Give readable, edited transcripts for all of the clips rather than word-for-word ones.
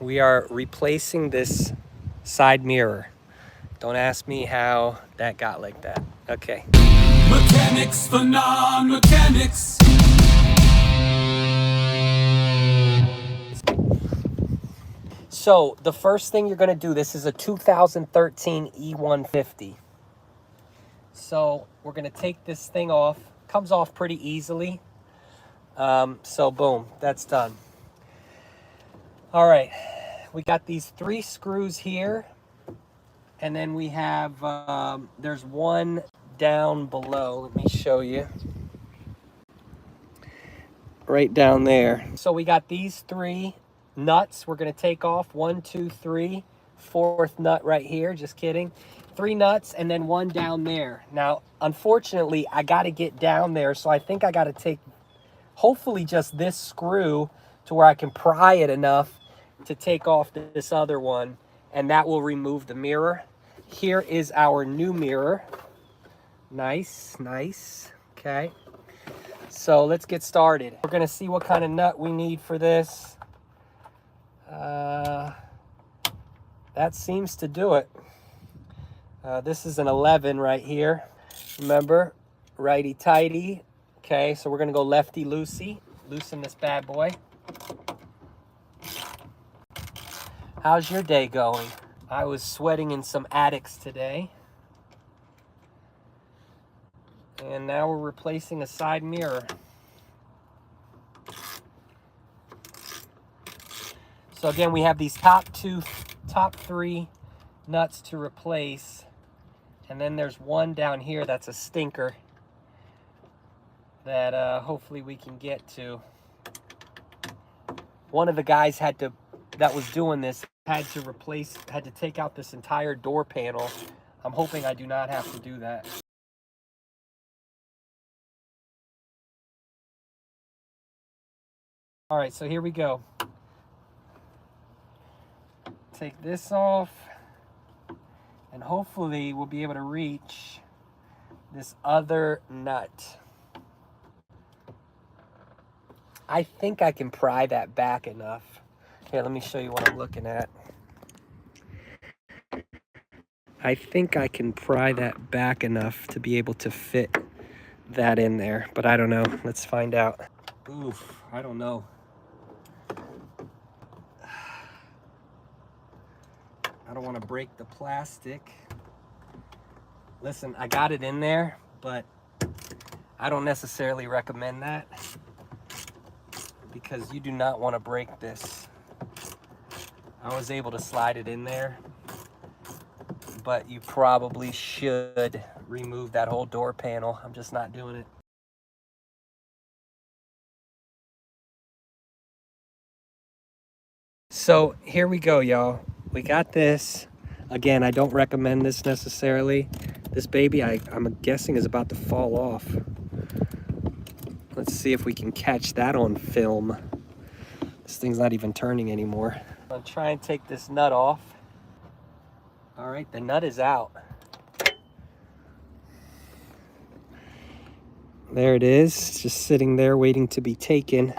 We are replacing this side mirror. Don't ask me how that got like that. Okay. Mechanics for non-mechanics. So the first thing you're gonna do, this is a 2013 E150. So we're gonna take this thing off. Comes off pretty easily. So boom, that's done. All right, we got these 3 screws here. And then we have, there's one down below. Let me show you. Right down there. So we got these 3 nuts we're going to take off. 1, 2, 3. 4th nut right here. Just kidding. 3 nuts and then one down there. Now, unfortunately, I got to get down there. So I think I got to take, hopefully, just this screw to where I can pry it enough to take off this other one. And that will remove the mirror. Here is our new mirror. Nice, nice. Okay. So let's get started. We're gonna see what kind of nut we need for this. That seems to do it. This is an 11 right here. Remember, righty tighty. Okay, so we're gonna go lefty loosey. Loosen this bad boy. How's your day going? I was sweating in some attics today. And now we're replacing a side mirror. So again, we have these top 3 nuts to replace. And then there's one down here that's a stinker that hopefully we can get to. One of the guys that was doing this had to take out this entire door panel. I'm hoping I do not have to do that. All right, so here we go. Take this off, and hopefully we'll be able to reach this other nut. I think I can pry that back enough. Here, let me show you what I'm looking at. I think I can pry that back enough to be able to fit that in there, but I don't know. Let's find out. Oof, I don't know. I don't want to break the plastic. Listen, I got it in there, but I don't necessarily recommend that because you do not want to break this. I was able to slide it in there, but you probably should remove that whole door panel. I'm just not doing it. So here we go, y'all. We got this. Again, I don't recommend this necessarily. This baby, I'm guessing, is about to fall off. Let's see if we can catch that on film. This thing's not even turning anymore. I'll try and take this nut off. All right, the nut is out. There it is, just sitting there waiting to be taken.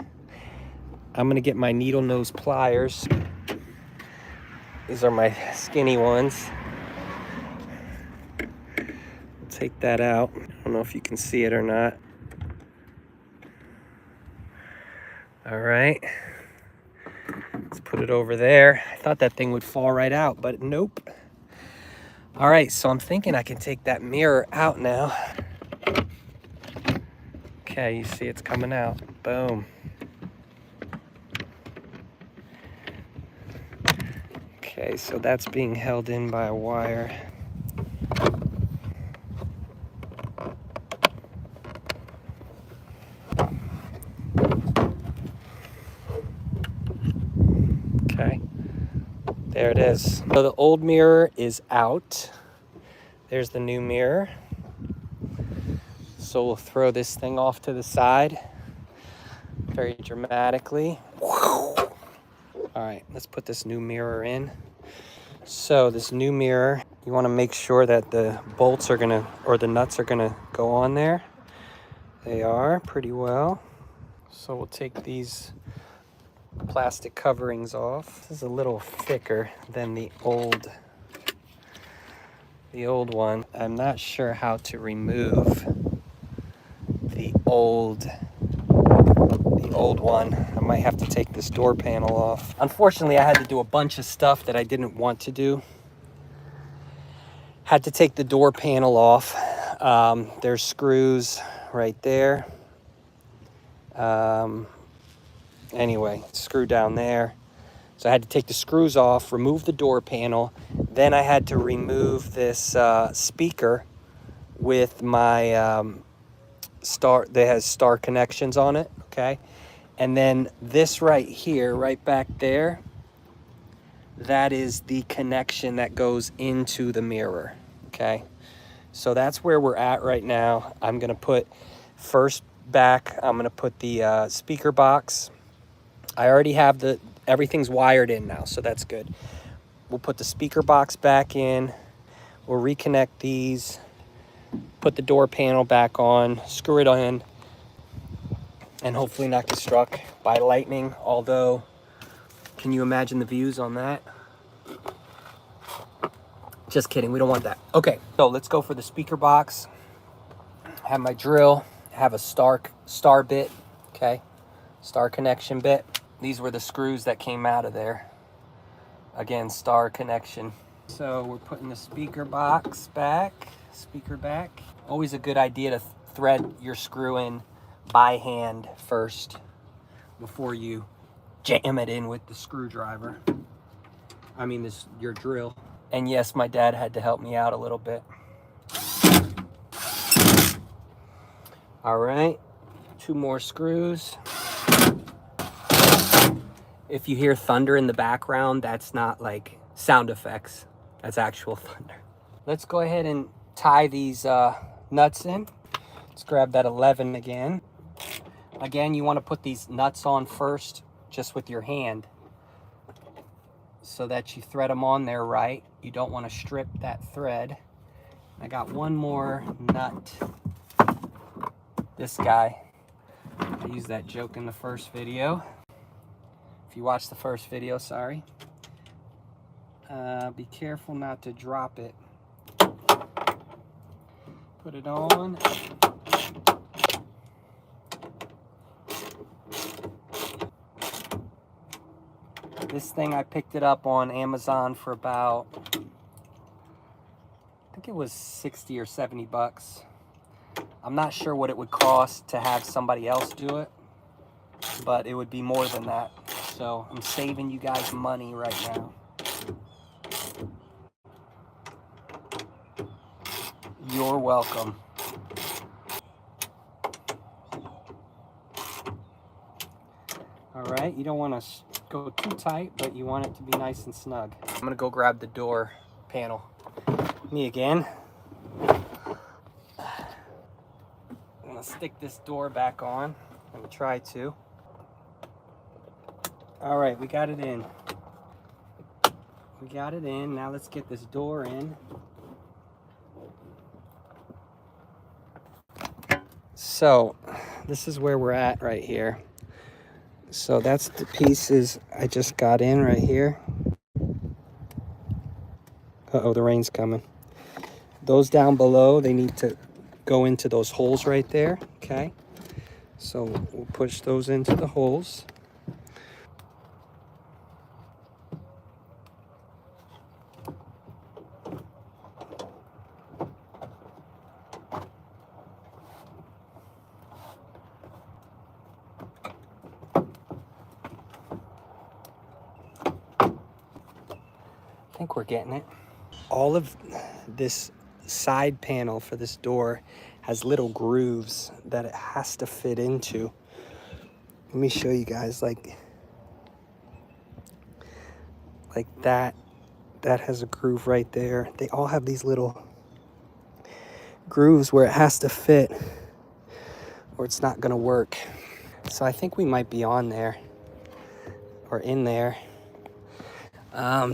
I'm gonna get my needle nose pliers. These are my skinny ones. We'll take that out. I don't know if you can see it or not. All right. Let's put it over there. I thought that thing would fall right out, but nope. All right, so I'm thinking I can take that mirror out now. Okay, you see it's coming out. Boom. Okay, so that's being held in by a wire. Okay, there it is. So the old mirror is out. There's the new mirror. So we'll throw this thing off to the side very dramatically. All right, let's put this new mirror in. So this new mirror, you want to make sure that the bolts are gonna, or the nuts are gonna go on there. They are pretty well. So we'll take these plastic coverings off. This is a little thicker than the old one. I'm not sure how to remove the old one. I might have to take this door panel off. Unfortunately, I had to do a bunch of stuff that I didn't want to do. Had to take the door panel off. There's screws right there. Anyway, screw down there. So I had to take the screws off, remove the door panel. Then I had to remove this speaker with my star that has star connections on it, okay? And then this right here, right back there, that is the connection that goes into the mirror, okay? So that's where we're at right now. I'm gonna put first back, I'm gonna put the speaker box. I already have everything's wired in now, so that's good. We'll put the speaker box back in. We'll reconnect these, put the door panel back on, screw it in, and hopefully not get struck by lightning. Although, can you imagine the views on that? Just kidding, we don't want that. Okay, so let's go for the speaker box. I have my drill, I have a star bit, okay? Star connection bit. These were the screws that came out of there. Again, star connection. So we're putting the speaker box back, speaker back. Always a good idea to thread your screw in by hand first before you jam it in with the screwdriver. I mean, your drill. And yes, my dad had to help me out a little bit. All right, 2 more screws. If you hear thunder in the background, that's not like sound effects. That's actual thunder. Let's go ahead and tie these nuts in. Let's grab that 11 again. Again, you want to put these nuts on first, just with your hand, so that you thread them on there right. You don't want to strip that thread. I got one more nut. This guy. I used that joke in the first video. If you watched the first video, sorry. Be careful not to drop it. Put it on. This thing, I picked it up on Amazon for about, I think it was 60 or 70 bucks. I'm not sure what it would cost to have somebody else do it, but it would be more than that. So I'm saving you guys money right now. You're welcome. All right, you don't want to go too tight, but you want it to be nice and snug. I'm gonna go grab the door panel. Me again. I'm gonna stick this door back on. I'm gonna try to. All right, we got it in. We got it in. Now let's get this door in. So this is where we're at right here. So that's the pieces I just got in right here. Uh-oh, the rain's coming. Those down below, they need to go into those holes right there, okay? So we'll push those into the holes. I think we're getting it. All of this side panel for this door has little grooves that it has to fit into. Let me show you guys, like that. That has a groove right there. They all have these little grooves where it has to fit or it's not gonna work. So I think we might be on there or in there.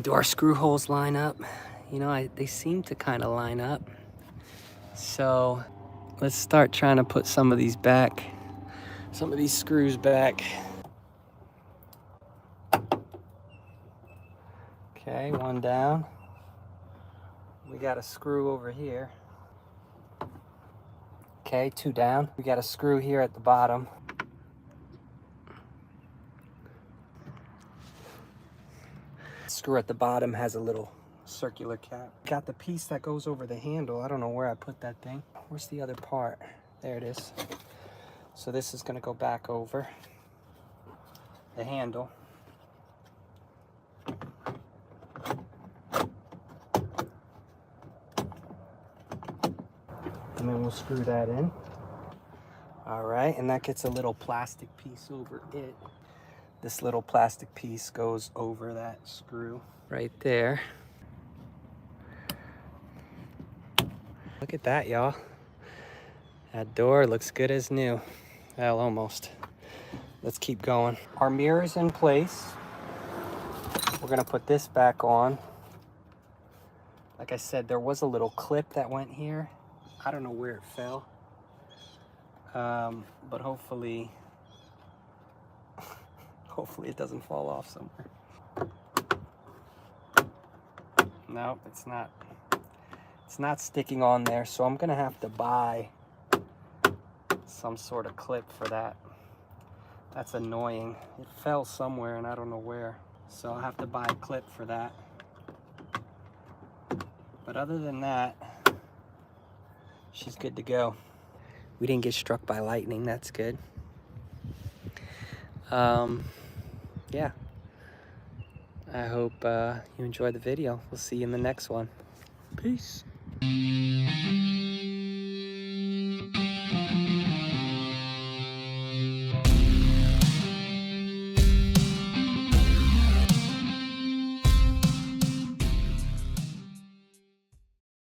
Do our screw holes line up? You know, they seem to kind of line up. So let's start trying to put some of these back, some of these screws back. Okay, one down. We got a screw over here. Okay, two down. We got a screw here at the bottom. Screw at the bottom has a little circular cap. Got the piece that goes over the handle. I don't know where I put that thing. Where's the other part? There it is. So this is going to go back over the handle. And then we'll screw that in. All right, and that gets a little plastic piece over it. This little plastic piece goes over that screw right there. Look at that, y'all. That door looks good as new. Well, almost. Let's keep going. Our mirror's in place. We're gonna put this back on. Like I said, there was a little clip that went here. I don't know where it fell. But hopefully it doesn't fall off somewhere. No, it's not. It's not sticking on there, so I'm gonna have to buy some sort of clip for that. That's annoying. It fell somewhere and I don't know where. So I'll have to buy a clip for that. But other than that, she's good to go. We didn't get struck by lightning, that's good. Yeah. I hope you enjoyed the video. We'll see you in the next one. Peace.